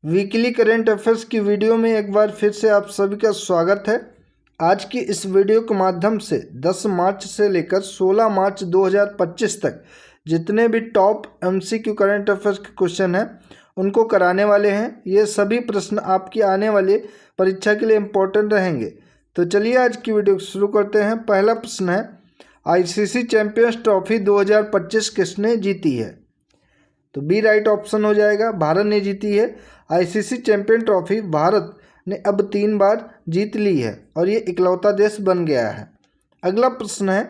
Weekly current affairs की video में एक बार फिर से आप सभी का स्वागत है। आज की इस वीडियो के माध्यम से 10 मार्च से लेकर 16 मार्च 2025 तक जितने भी टॉप एमसीक्यू करंट अफेयर्स के क्वेश्चन हैं उनको कराने वाले हैं। ये सभी प्रश्न आपकी आने वाली परीक्षा के लिए इम्पोर्टेंट रहेंगे। तो चलिए आज की वीडियो शुरू करते हैं। पहला प्रश्न है, आईसीसी चैंपियंस ट्रॉफी 2025 किसने जीती है? तो बी राइट ऑप्शन हो जाएगा, भारत ने जीती है। आईसीसी चैंपियन ट्रॉफी भारत ने अब 3 बार जीत ली है और ये इकलौता देश बन गया है। अगला प्रश्न है,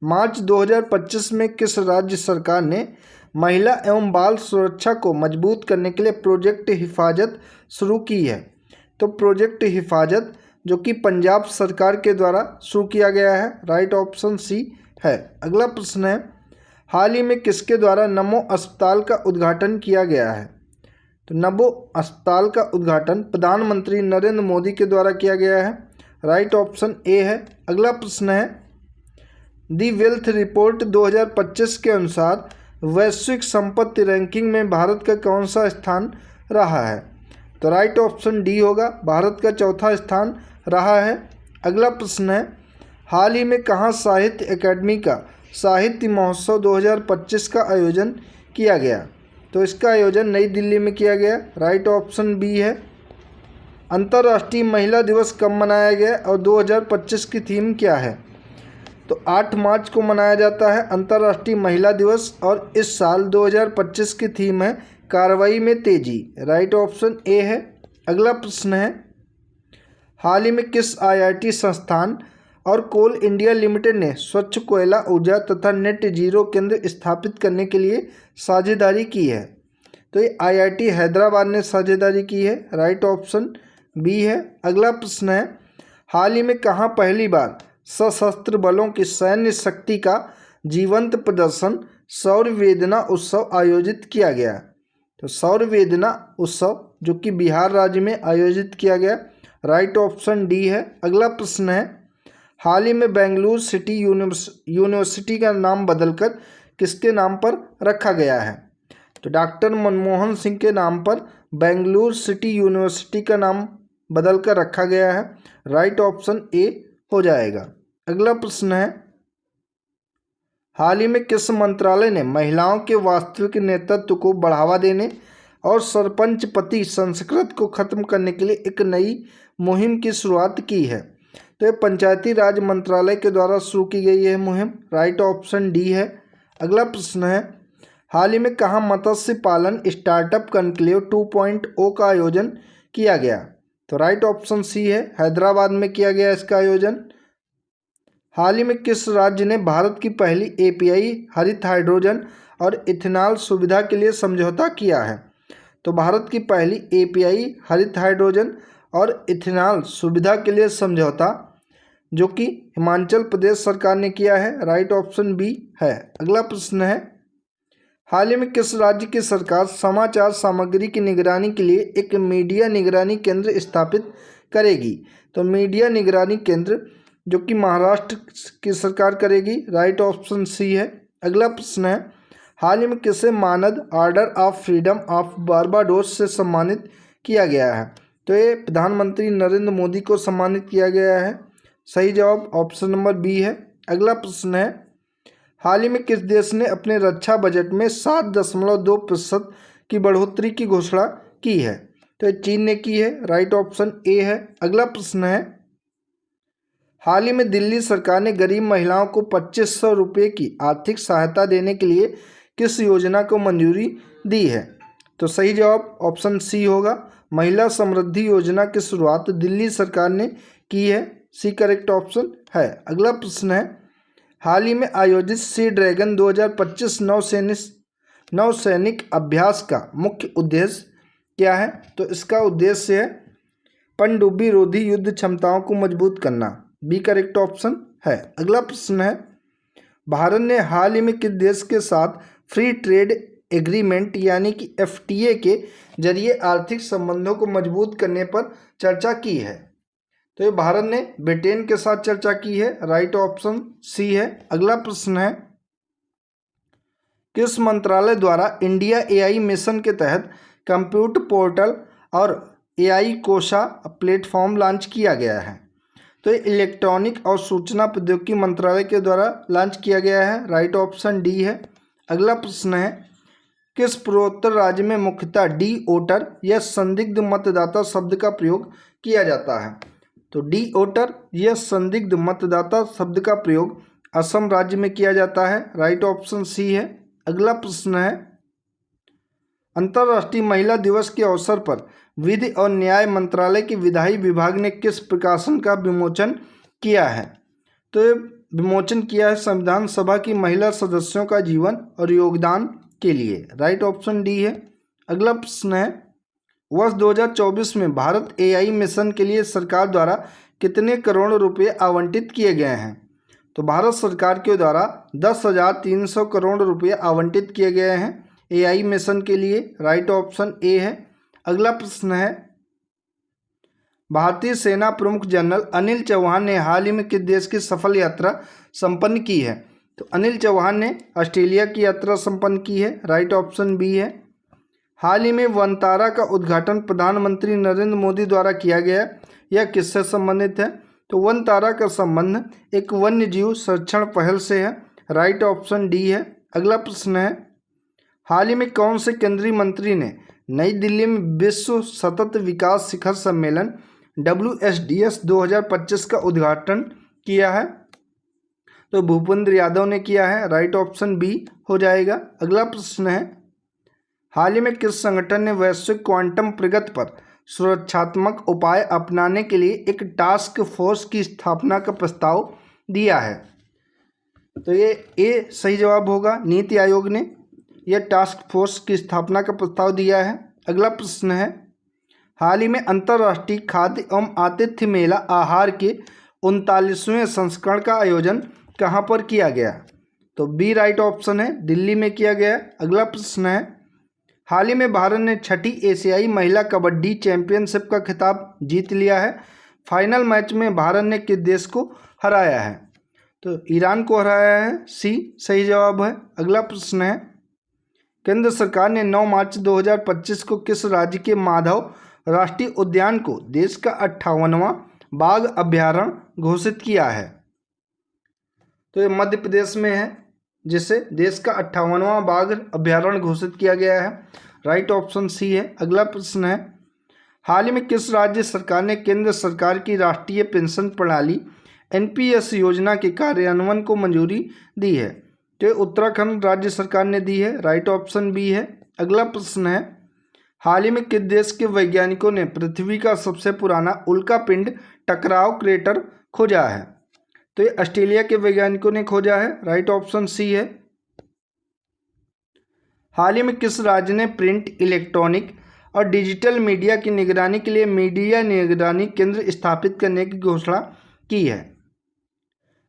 मार्च 2025 में किस राज्य सरकार ने महिला एवं बाल सुरक्षा को मजबूत करने के लिए प्रोजेक्ट हिफाजत शुरू की है? तो प्रोजेक्ट हिफाजत जो कि पंजाब सरकार के द्वारा शुरू किया गया है। राइट ऑप्शन सी है। अगला प्रश्न है, हाल ही में किसके द्वारा नमो अस्पताल का उद्घाटन किया गया है? तो नमो अस्पताल का उद्घाटन प्रधानमंत्री नरेंद्र मोदी के द्वारा किया गया है। राइट ऑप्शन ए है। अगला प्रश्न है, दी वेल्थ रिपोर्ट 2025 के अनुसार वैश्विक संपत्ति रैंकिंग में भारत का कौन सा स्थान रहा है? तो राइट ऑप्शन डी होगा, भारत का चौथा स्थान रहा है। अगला प्रश्न है, हाल ही में कहाँ साहित्य अकादमी का साहित्य महोत्सव 2025 का आयोजन किया गया? तो इसका आयोजन नई दिल्ली में किया गया। राइट ऑप्शन बी है। अंतर्राष्ट्रीय महिला दिवस कब मनाया गया और 2025 की थीम क्या है? तो 8 मार्च को मनाया जाता है अंतर्राष्ट्रीय महिला दिवस और इस साल 2025 की थीम है कार्रवाई में तेजी। राइट ऑप्शन ए है। अगला प्रश्न है, हाल ही में किस आईआईटी संस्थान और कोल इंडिया लिमिटेड ने स्वच्छ कोयला ऊर्जा तथा नेट जीरो केंद्र स्थापित करने के लिए साझेदारी की है? तो ये आईआईटी हैदराबाद ने साझेदारी की है। राइट ऑप्शन बी है। अगला प्रश्न है, हाल ही में कहाँ पहली बार सशस्त्र बलों की सैन्य शक्ति का जीवंत प्रदर्शन सौर वेदना उत्सव आयोजित किया गया? तो सौर वेदना उत्सव जो कि बिहार राज्य में आयोजित किया गया। राइट ऑप्शन डी है। अगला प्रश्न है, हाल ही में बेंगलुरु सिटी यूनिवर्सिटी का नाम बदलकर किसके नाम पर रखा गया है? तो डॉक्टर मनमोहन सिंह के नाम पर बेंगलुरु सिटी यूनिवर्सिटी का नाम बदलकर रखा गया है। राइट ऑप्शन ए हो जाएगा। अगला प्रश्न है, हाल ही में किस मंत्रालय ने महिलाओं के वास्तविक नेतृत्व को बढ़ावा देने और सरपंच पति संस्कृत को खत्म करने के लिए एक नई मुहिम की शुरुआत की है? तो ये पंचायती राज मंत्रालय के द्वारा शुरू की गई है मुहिम। राइट ऑप्शन डी है। अगला प्रश्न है, हाल ही में कहाँ मत्स्य पालन स्टार्टअप कॉन्क्लेव 2.0 का आयोजन किया गया? तो राइट ऑप्शन सी है, हैदराबाद में किया गया इसका आयोजन। हाल ही में किस राज्य ने भारत की पहली एपीआई हरित हाइड्रोजन और इथेनॉल सुविधा के लिए समझौता किया है? तो भारत की पहली एपीआई हरित हाइड्रोजन और इथेनॉल सुविधा के लिए समझौता जो कि हिमाचल प्रदेश सरकार ने किया है। राइट ऑप्शन बी है। अगला प्रश्न है, हाल ही में किस राज्य की सरकार समाचार सामग्री की निगरानी के लिए एक मीडिया निगरानी केंद्र स्थापित करेगी? तो मीडिया निगरानी केंद्र जो कि महाराष्ट्र की सरकार करेगी। राइट ऑप्शन सी है। अगला प्रश्न है, हाल ही में किसे मानद order of freedom of Barbados से सम्मानित किया गया है? तो ये प्रधानमंत्री नरेंद्र मोदी को सम्मानित किया गया है। सही जवाब ऑप्शन नंबर बी है। अगला प्रश्न है, हाल ही में किस देश ने अपने रक्षा बजट में 7.2% की बढ़ोतरी की घोषणा की है? तो ये चीन ने की है। राइट ऑप्शन ए है। अगला प्रश्न है, हाल ही में दिल्ली सरकार ने गरीब महिलाओं को 2500 रुपये की आर्थिक सहायता देने के लिए किस योजना को मंजूरी दी है? तो सही जवाब ऑप्शन सी होगा, महिला समृद्धि योजना की शुरुआत दिल्ली सरकार ने की है। सी करेक्ट ऑप्शन है। अगला प्रश्न है, हाल ही में आयोजित सी ड्रैगन 2025 नौसैनिक अभ्यास का मुख्य उद्देश्य क्या है? तो इसका उद्देश्य है पनडुब्बी रोधी युद्ध क्षमताओं को मजबूत करना। बी करेक्ट ऑप्शन है। अगला प्रश्न है, भारत ने हाल ही में किस देश के साथ फ्री ट्रेड एग्रीमेंट यानी कि एफटीए के जरिए आर्थिक संबंधों को मजबूत करने पर चर्चा की है? तो ये भारत ने ब्रिटेन के साथ चर्चा की है। राइट ऑप्शन सी है। अगला प्रश्न है, किस मंत्रालय द्वारा इंडिया एआई मिशन के तहत कंप्यूटर पोर्टल और AI कोशा प्लेटफॉर्म लॉन्च किया गया है। तो ये इलेक्ट्रॉनिक और सूचना प्रौद्योगिकी मंत्रालय के द्वारा लॉन्च किया गया है। राइट ऑप्शन डी है। अगला प्रश्न है, किस पूर्वोत्तर राज्य में मुख्यतः डी वोटर या संदिग्ध मतदाता शब्द का प्रयोग किया जाता है? तो डी वोटर या संदिग्ध मतदाता शब्द का प्रयोग असम राज्य में किया जाता है। राइट ऑप्शन सी है। अगला प्रश्न है, अंतर्राष्ट्रीय महिला दिवस के अवसर पर विधि और न्याय मंत्रालय के विधायी विभाग ने किस प्रकाशन का विमोचन किया है? तो ये विमोचन किया है संविधान सभा की महिला सदस्यों का जीवन और योगदान के लिए। राइट ऑप्शन डी है। अगला प्रश्न है, वर्ष 2024 में भारत AI मिशन के लिए सरकार द्वारा कितने करोड़ रुपए आवंटित किए गए हैं? तो भारत सरकार के द्वारा 10,300 करोड़ रुपए आवंटित किए गए हैं AI मिशन के लिए। राइट ऑप्शन ए है। अगला प्रश्न है, भारतीय सेना प्रमुख जनरल अनिल चौहान ने हाल ही में किस देश की सफल यात्रा संपन्न की है? तो अनिल चौहान ने ऑस्ट्रेलिया की यात्रा संपन्न की है। राइट ऑप्शन बी है। हाल ही में वनतारा का उद्घाटन प्रधानमंत्री नरेंद्र मोदी द्वारा किया गया, यह किससे संबंधित है? तो वनतारा का संबंध एक वन्य जीव संरक्षण पहल से है। राइट ऑप्शन डी है। अगला प्रश्न है, हाल ही में कौन से केंद्रीय मंत्री ने नई दिल्ली में विश्व सतत विकास शिखर सम्मेलन WSDS 2025 का उद्घाटन किया है? तो भूपेंद्र यादव ने किया है। राइट ऑप्शन बी हो जाएगा। अगला प्रश्न है, हाल ही में किस संगठन ने वैश्विक क्वांटम प्रगति पर सुरक्षात्मक उपाय अपनाने के लिए एक टास्क फोर्स की स्थापना का प्रस्ताव दिया है? तो ये ए सही जवाब होगा। नीति आयोग ने यह टास्क फोर्स की स्थापना का प्रस्ताव दिया है। अगला प्रश्न है, हाल ही में अंतर्राष्ट्रीय खाद्य एवं आतिथ्य मेला आहार के 39वें संस्करण का आयोजन कहाँ पर किया गया? तो बी राइट ऑप्शन है, दिल्ली में किया गया। अगला प्रश्न है, हाल ही में भारत ने 6ठी एशियाई महिला कबड्डी चैंपियनशिप का खिताब जीत लिया है। फाइनल मैच में भारत ने किस देश को हराया है? तो ईरान को हराया है। सी सही जवाब है। अगला प्रश्न है, केंद्र सरकार ने 9 मार्च 2025 को किस राज्य के माधव राष्ट्रीय उद्यान को देश का 58वां बाघ अभ्यारण्य घोषित किया है? तो ये मध्य प्रदेश में है, जिसे देश का 58वां बाघ अभ्यारण्य घोषित किया गया है। राइट ऑप्शन सी है। अगला प्रश्न है, हाल ही में किस राज्य सरकार ने केंद्र सरकार की राष्ट्रीय पेंशन प्रणाली NPS योजना के कार्यान्वयन को मंजूरी दी है? तो उत्तराखंड राज्य सरकार ने दी है। राइट ऑप्शन बी है। अगला प्रश्न है, हाल ही में किस देश के वैज्ञानिकों ने पृथ्वी का सबसे पुराना उल्कापिंड टकराव क्रेटर खोजा है? तो ये ऑस्ट्रेलिया के वैज्ञानिकों ने खोजा है। राइट ऑप्शन सी है। हाल ही में किस राज्य ने प्रिंट, इलेक्ट्रॉनिक और डिजिटल मीडिया की निगरानी के लिए मीडिया निगरानी केंद्र स्थापित करने की घोषणा की है?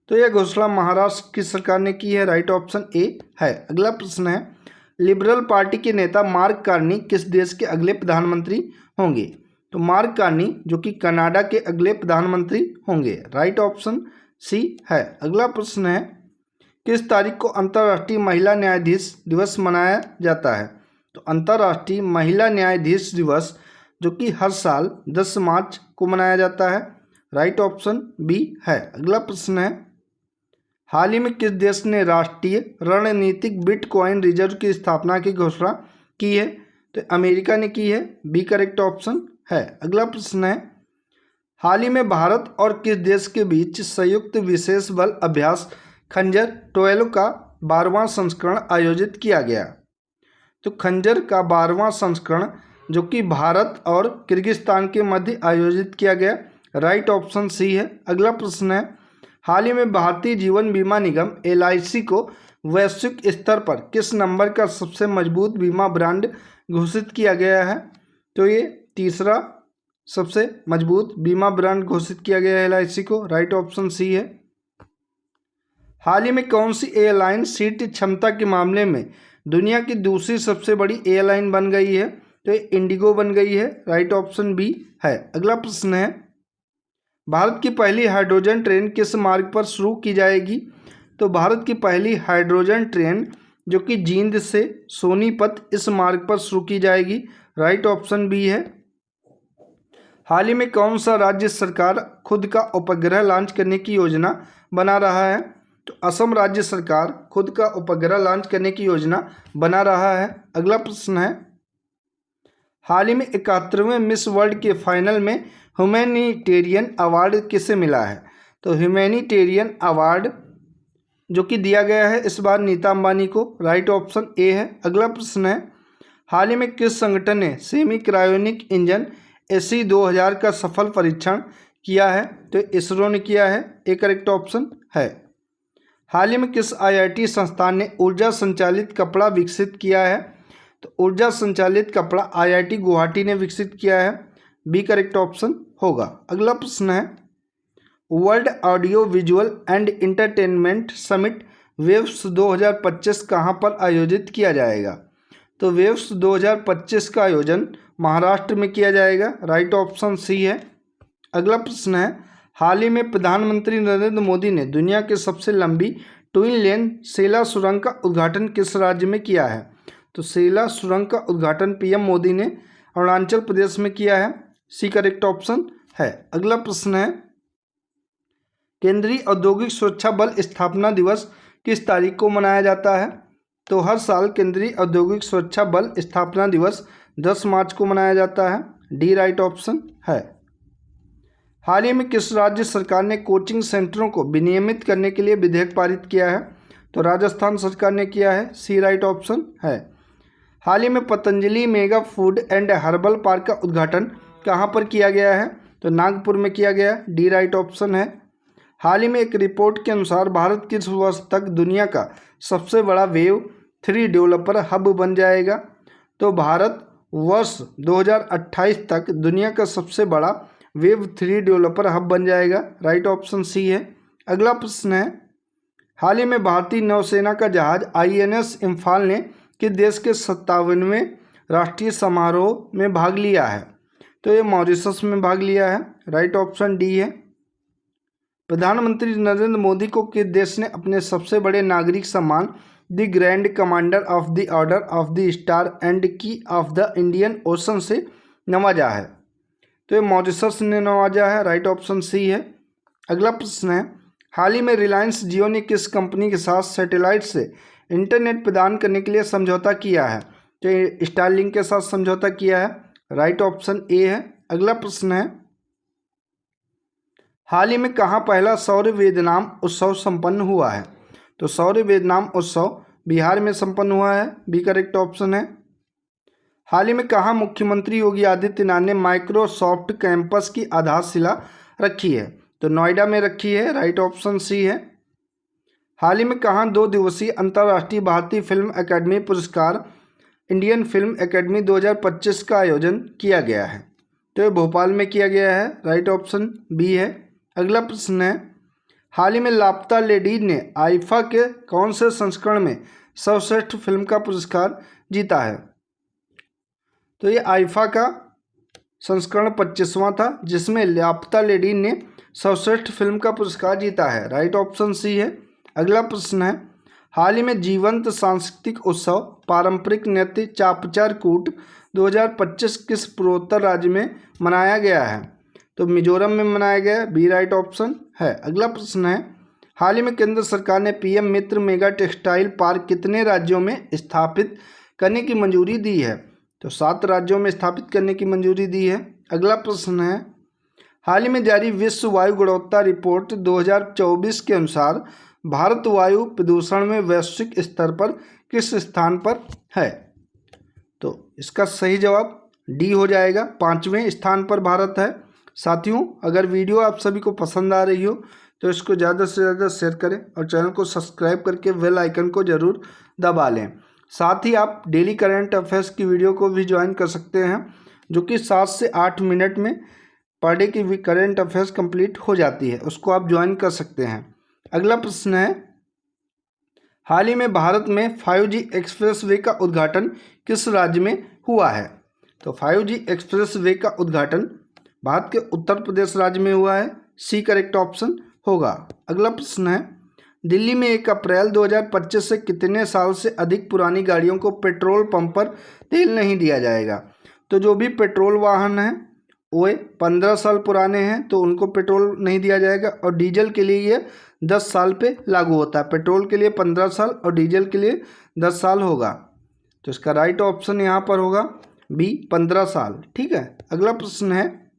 तो यह घोषणा महाराष्ट्र की सरकार ने की है। राइट ऑप्शन ए है। अगला प्रश्न है, लिबरल पार्टी के नेता मार्क कार्नी किस देश के अगले प्रधानमंत्री होंगे? तो मार्क कार्नी जो कि कनाडा के अगले प्रधानमंत्री होंगे। राइट ऑप्शन सी है। अगला प्रश्न है, किस तारीख को अंतर्राष्ट्रीय महिला न्यायाधीश दिवस मनाया जाता है? तो अंतर्राष्ट्रीय महिला न्यायाधीश दिवस जो कि हर साल 10 मार्च को मनाया जाता है। राइट ऑप्शन बी है। अगला प्रश्न है, हाल ही में किस देश ने राष्ट्रीय रणनीतिक बिटकॉइन रिजर्व की स्थापना की घोषणा की है? तो अमेरिका ने की है। बी करेक्ट ऑप्शन है। अगला प्रश्न है, हाल ही में भारत और किस देश के बीच संयुक्त विशेष बल अभ्यास खंजर 12 का 12वां संस्करण आयोजित किया गया? तो खंजर का 12वां संस्करण जो कि भारत और किर्गिस्तान के मध्य आयोजित किया गया। राइट ऑप्शन सी है। अगला प्रश्न है, हाल ही में भारतीय जीवन बीमा निगम LIC को वैश्विक स्तर पर किस नंबर का सबसे मजबूत बीमा ब्रांड घोषित किया गया है? तो ये तीसरा सबसे मजबूत बीमा ब्रांड घोषित किया गया है LIC को। राइट ऑप्शन सी है। हाल ही में कौन सी एयरलाइन सीट क्षमता के मामले में दुनिया की दूसरी सबसे बड़ी एयरलाइन बन गई है? तो ये इंडिगो बन गई है। राइट ऑप्शन बी है। अगला प्रश्न है, भारत की पहली हाइड्रोजन ट्रेन किस मार्ग पर शुरू की जाएगी? तो भारत की पहली हाइड्रोजन ट्रेन जो कि जींद से सोनीपत इस मार्ग पर शुरू की जाएगी। राइट ऑप्शन बी है। हाल ही में कौन सा राज्य सरकार खुद का उपग्रह लॉन्च करने की योजना बना रहा है? तो असम राज्य सरकार खुद का उपग्रह लॉन्च करने की योजना बना रहा है। अगला प्रश्न है, हाल ही में 71वें मिस वर्ल्ड के फाइनल में ह्यूमैनिटेरियन अवार्ड किसे मिला है? तो ह्यूमैनिटेरियन अवार्ड जो कि दिया गया है इस बार नीता अंबानी को। राइट ऑप्शन ए है। अगला प्रश्न है, हाल ही में किस संगठन ने सेमी क्रायोनिक इंजन एसी 2000 का सफल परीक्षण किया है? तो इसरो ने किया है। ए करेक्ट ऑप्शन है। हाल ही में किस आईआईटी संस्थान ने ऊर्जा संचालित कपड़ा विकसित किया है? तो ऊर्जा संचालित कपड़ा आईआईटी गुवाहाटी ने विकसित किया है। बी करेक्ट ऑप्शन होगा। अगला प्रश्न है, world audio visual and entertainment summit waves 2025 कहाँ पर आयोजित किया जाएगा? तो वेव्स 2025 का आयोजन महाराष्ट्र में किया जाएगा। राइट ऑप्शन सी है। अगला प्रश्न है, हाल ही में प्रधानमंत्री नरेंद्र मोदी ने दुनिया की सबसे लंबी ट्विन लेन सेला सुरंग का उद्घाटन किस राज्य में किया है? तो सेला सुरंग का उद्घाटन पीएम मोदी ने अरुणाचल प्रदेश में किया है। सी करेक्ट ऑप्शन है। अगला प्रश्न है, केंद्रीय औद्योगिक सुरक्षा बल स्थापना दिवस किस तारीख को मनाया जाता है? तो हर साल केंद्रीय औद्योगिक सुरक्षा बल स्थापना दिवस 10 मार्च को मनाया जाता है। डी राइट ऑप्शन है। हाल ही में किस राज्य सरकार ने कोचिंग सेंटरों को विनियमित करने के लिए विधेयक पारित किया है? तो राजस्थान सरकार ने किया है। सी राइट ऑप्शन है। हाल ही में Patanjali mega food and herbal park का उद्घाटन कहाँ पर किया गया है? तो नागपुर में किया गया। डी राइट ऑप्शन है। हाल ही में एक रिपोर्ट के अनुसार भारत किस वर्ष तक दुनिया का सबसे बड़ा वेव 3 डेवलपर हब बन जाएगा? तो भारत वर्ष 2028 तक दुनिया का सबसे बड़ा वेव 3 डेवलपर हब बन जाएगा। राइट ऑप्शन सी है। अगला प्रश्न है, हाल ही में भारतीय नौसेना का जहाज INS इम्फाल ने किस देश के 57वें राष्ट्रीय समारोह में भाग लिया है? तो ये मॉरिशस में भाग लिया है। राइट ऑप्शन डी है। प्रधानमंत्री नरेंद्र मोदी को किस देश ने अपने सबसे बड़े नागरिक सम्मान the grand commander of the order of the star and की ऑफ द इंडियन ओशन से नवाजा है? तो ये मॉरिशस ने नवाजा है। राइट ऑप्शन सी है। अगला प्रश्न है, हाल ही में रिलायंस जियो ने किस कंपनी के साथ सैटेलाइट से इंटरनेट प्रदान करने के लिए समझौता किया है? तो स्टारलिंक के साथ समझौता किया है। राइट ऑप्शन ए है। अगला प्रश्न है, हाल ही में कहाँ पहला सौर वेदनाम उत्सव संपन्न हुआ है? तो सौर वेदनाम उत्सव बिहार में संपन्न हुआ है। बी करेक्ट ऑप्शन है। हाल ही में कहाँ मुख्यमंत्री योगी आदित्यनाथ ने माइक्रोसॉफ्ट कैंपस की आधारशिला रखी है? तो नोएडा में रखी है। राइट ऑप्शन सी है। हाल ही में कहाँ 2 दिवसीय अंतर्राष्ट्रीय भारतीय फिल्म अकादमी पुरस्कार इंडियन फिल्म अकादमी 2025 का आयोजन किया गया है? तो ये भोपाल में किया गया है। राइट ऑप्शन बी है। अगला प्रश्न है, हाल ही में लापता लेडी ने आईफा के कौन से संस्करण में सर्वश्रेष्ठ फिल्म का पुरस्कार जीता है? तो ये आईफा का संस्करण 25वां था जिसमें लापता लेडी ने सर्वश्रेष्ठ फिल्म का पुरस्कार जीता है। राइट ऑप्शन सी है। अगला प्रश्न है, हाल ही में जीवंत सांस्कृतिक उत्सव पारंपरिक नृत्य चापचार कूट 2025 किस पूर्वोत्तर राज्य में मनाया गया है? तो मिजोरम में मनाया गया। बी राइट ऑप्शन है। अगला प्रश्न है, हाल ही में केंद्र सरकार ने पीएम मित्र मेगा टेक्सटाइल पार्क कितने राज्यों में स्थापित करने की मंजूरी दी है? तो 7 राज्यों में स्थापित करने की मंजूरी दी है। अगला प्रश्न है, हाल ही में जारी विश्व वायु गुणवत्ता रिपोर्ट 2024 के अनुसार भारत वायु प्रदूषण में वैश्विक स्तर पर किस स्थान पर है? तो इसका सही जवाब डी हो जाएगा। 5वें स्थान पर भारत है। साथियों, अगर वीडियो आप सभी को पसंद आ रही हो तो इसको ज़्यादा से ज़्यादा शेयर करें और चैनल को सब्सक्राइब करके बेल आइकन को ज़रूर दबा लें। साथ ही आप डेली करंट अफेयर्स की वीडियो को भी ज्वाइन कर सकते हैं जो कि 7 से 8 मिनट में पर डे की करंट अफेयर्स कंप्लीट हो जाती है, उसको आप ज्वाइन कर सकते हैं। अगला प्रश्न है, हाल ही में भारत में 5G एक्सप्रेस वे का उद्घाटन किस राज्य में हुआ है? तो 5G एक्सप्रेस वे का उद्घाटन भारत के उत्तर प्रदेश राज्य में हुआ है। सी करेक्ट ऑप्शन होगा। अगला प्रश्न है, दिल्ली में 1 अप्रैल 2025 से कितने साल से अधिक पुरानी गाड़ियों को पेट्रोल पंप पर तेल नहीं दिया जाएगा? तो जो भी पेट्रोल वाहन है वे 15 साल पुराने हैं तो उनको पेट्रोल नहीं दिया जाएगा, और डीजल के लिए ये 10 साल पे लागू होता है। पेट्रोल के लिए 15 साल और डीजल के लिए 10 साल होगा। तो इसका राइट ऑप्शन यहाँ पर होगा बी 15 साल। ठीक है, अगला प्रश्न है,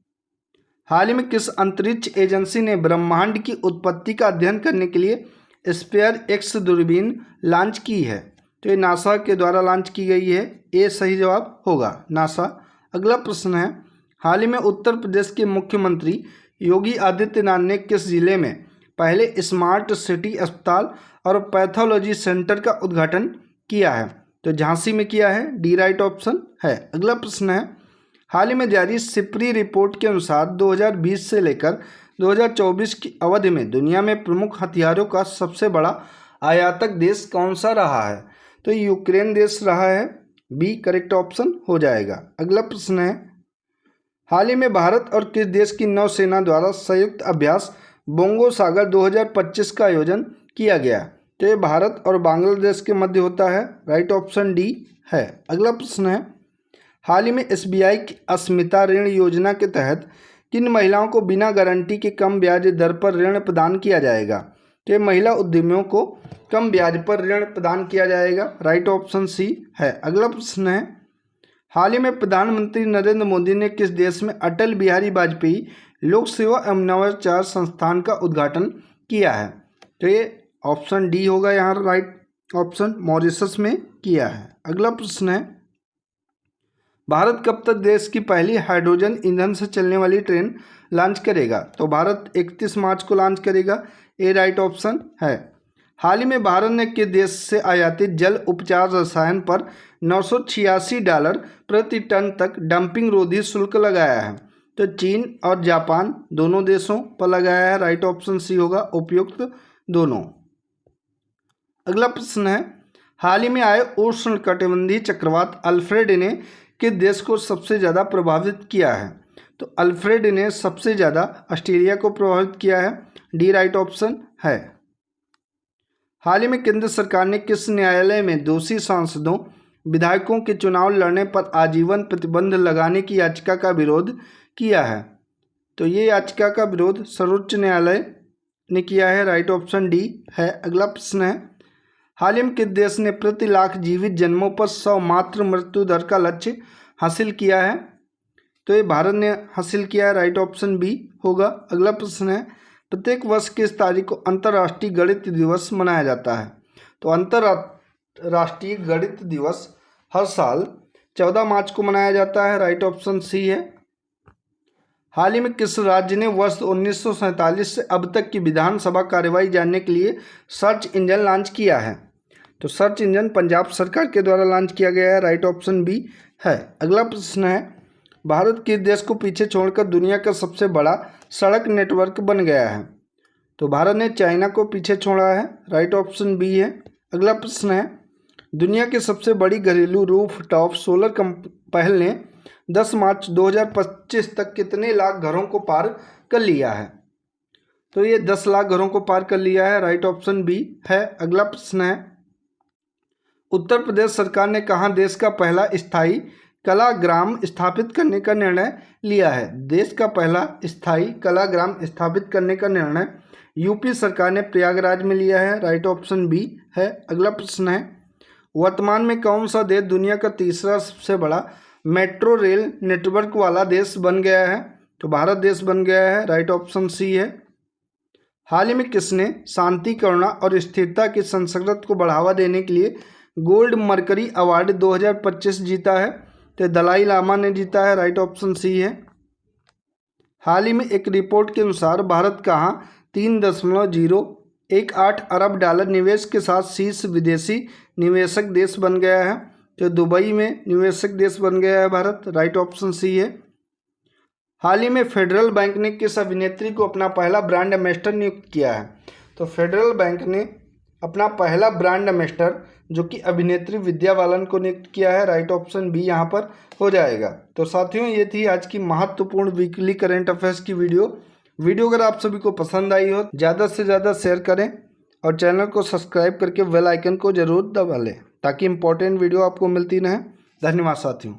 हाल ही में किस अंतरिक्ष एजेंसी ने ब्रह्मांड की उत्पत्ति का अध्ययन करने के लिए स्पेयर एक्स दूरबीन लॉन्च की है? तो ये नासा के द्वारा लॉन्च की गई है। ये सही जवाब होगा नासा। अगला प्रश्न है, हाल ही में उत्तर प्रदेश के मुख्यमंत्री योगी आदित्यनाथ ने किस जिले में पहले स्मार्ट सिटी अस्पताल और पैथोलॉजी सेंटर का उद्घाटन किया है? तो झांसी में किया है, डी राइट ऑप्शन है। अगला प्रश्न है, हाल ही में जारी सिपरी रिपोर्ट के अनुसार 2020 से लेकर 2024 की अवधि में दुनिया में प्रमुख हथियारों का सबसे बड़ा आयातक देश कौन सा रहा है? तो यूक्रेन देश रहा है, बी करेक्ट ऑप्शन हो जाएगा। अगला प्रश्न है, हाल ही में भारत और किस देश की नौसेना द्वारा संयुक्त अभ्यास बोंगो सागर 2025 का आयोजन किया गया? तो ये भारत और बांग्लादेश के मध्य होता है, राइट ऑप्शन डी है। अगला प्रश्न है, हाल ही में SBI की अस्मिता ऋण योजना के तहत किन महिलाओं को बिना गारंटी के कम ब्याज दर पर ऋण प्रदान किया जाएगा? तो ये महिला उद्यमियों को कम ब्याज पर ऋण प्रदान किया जाएगा, राइट ऑप्शन सी है। अगला प्रश्न है, हाल ही में प्रधानमंत्री नरेंद्र मोदी ने किस देश में अटल बिहारी वाजपेयी लोक सेवा एवं नवाचार संस्थान का उद्घाटन किया है? तो ये ऑप्शन डी होगा यहाँ राइट ऑप्शन, मॉरिशस में किया है। अगला प्रश्न है, भारत कब तक देश की पहली हाइड्रोजन ईंधन से चलने वाली ट्रेन लॉन्च करेगा? तो भारत 31 मार्च को लॉन्च करेगा, ए राइट ऑप्शन है। हाल ही में भारत ने किस देश से आयातित जल उपचार रसायन पर $986 प्रति टन तक डंपिंग रोधी शुल्क लगाया है? तो चीन और जापान दोनों देशों पर लगाया है, राइट ऑप्शन सी होगा, उपयुक्त दोनों। अगला प्रश्न है, हाल ही में आए उष्णकटिबंधीय चक्रवात अल्फ्रेड ने किस देश को सबसे ज़्यादा प्रभावित किया है? तो अल्फ्रेड ने सबसे ज़्यादा ऑस्ट्रेलिया को प्रभावित किया है, डी राइट ऑप्शन है। हाल ही में केंद्र सरकार ने किस न्यायालय में दोषी सांसदों विधायकों के चुनाव लड़ने पर आजीवन प्रतिबंध लगाने की याचिका का विरोध किया है? तो ये याचिका का विरोध सर्वोच्च न्यायालय ने किया है, राइट ऑप्शन डी है। अगला प्रश्न है, हाल ही में किस देश ने प्रति लाख जीवित जन्मों पर 100 मातृ मृत्यु दर का लक्ष्य हासिल किया है? तो ये भारत ने हासिल किया है, राइट ऑप्शन बी होगा। अगला प्रश्न है, प्रत्येक वर्ष किस तारीख को अंतर्राष्ट्रीय गणित दिवस मनाया जाता है? तो अंतर्राष्ट्रीय गणित दिवस हर साल 14 मार्च को मनाया जाता है, राइट ऑप्शन सी है। हाल ही में किस राज्य ने वर्ष 1947 से अब तक की विधानसभा कार्यवाही जानने के लिए सर्च इंजन लॉन्च किया है? तो सर्च इंजन पंजाब सरकार के द्वारा लॉन्च किया गया है, राइट ऑप्शन बी है। अगला प्रश्न है, भारत किस देश को पीछे छोड़कर दुनिया का सबसे बड़ा सड़क नेटवर्क बन गया है? तो भारत ने चाइना को पीछे छोड़ा है, राइट ऑप्शन बी है। अगला प्रश्न है, दुनिया की सबसे बड़ी घरेलू रूफ टॉप सोलर पहल ने 10 मार्च 2025 तक कितने लाख घरों को पार कर लिया है? तो ये 10 लाख घरों को पार कर लिया है, राइट ऑप्शन बी है। अगला प्रश्न है, उत्तर प्रदेश सरकार ने कहाँ देश का पहला स्थायी कलाग्राम स्थापित करने का निर्णय लिया है? देश का पहला स्थायी कलाग्राम स्थापित करने का निर्णय यूपी सरकार ने प्रयागराज में लिया है, राइट ऑप्शन बी है। अगला प्रश्न है, वर्तमान में कौन सा देश दुनिया का तीसरा सबसे बड़ा मेट्रो रेल नेटवर्क वाला देश बन गया है? तो भारत देश बन गया है, राइट ऑप्शन सी है। हाल ही में किसने शांति, करुणा और स्थिरता की संस्कृति को बढ़ावा देने के लिए गोल्ड मर्करी अवार्ड 2025 जीता है? तो दलाई लामा ने जीता है, राइट ऑप्शन सी है। हाल ही में एक रिपोर्ट के अनुसार भारत कहाँ $3.018 अरब निवेश के साथ शीर्ष विदेशी निवेशक देश बन गया है? तो दुबई में निवेशक देश बन गया है भारत, राइट ऑप्शन सी है। हाल ही में फेडरल बैंक ने किस अभिनेत्री को अपना पहला ब्रांड एम्बेसडर नियुक्त किया है? तो फेडरल बैंक ने अपना पहला ब्रांड एम्बेसडर जो कि अभिनेत्री विद्या बालन को नियुक्त किया है, राइट ऑप्शन बी यहाँ पर हो जाएगा। तो साथियों, ये थी आज की महत्वपूर्ण वीकली करंट अफेयर्स की वीडियो अगर आप सभी को पसंद आई हो ज़्यादा से ज़्यादा शेयर करें और चैनल को सब्सक्राइब करके बेल आइकन को जरूर दबा लें ताकि इम्पोर्टेंट वीडियो आपको मिलती रहे। धन्यवाद साथियों।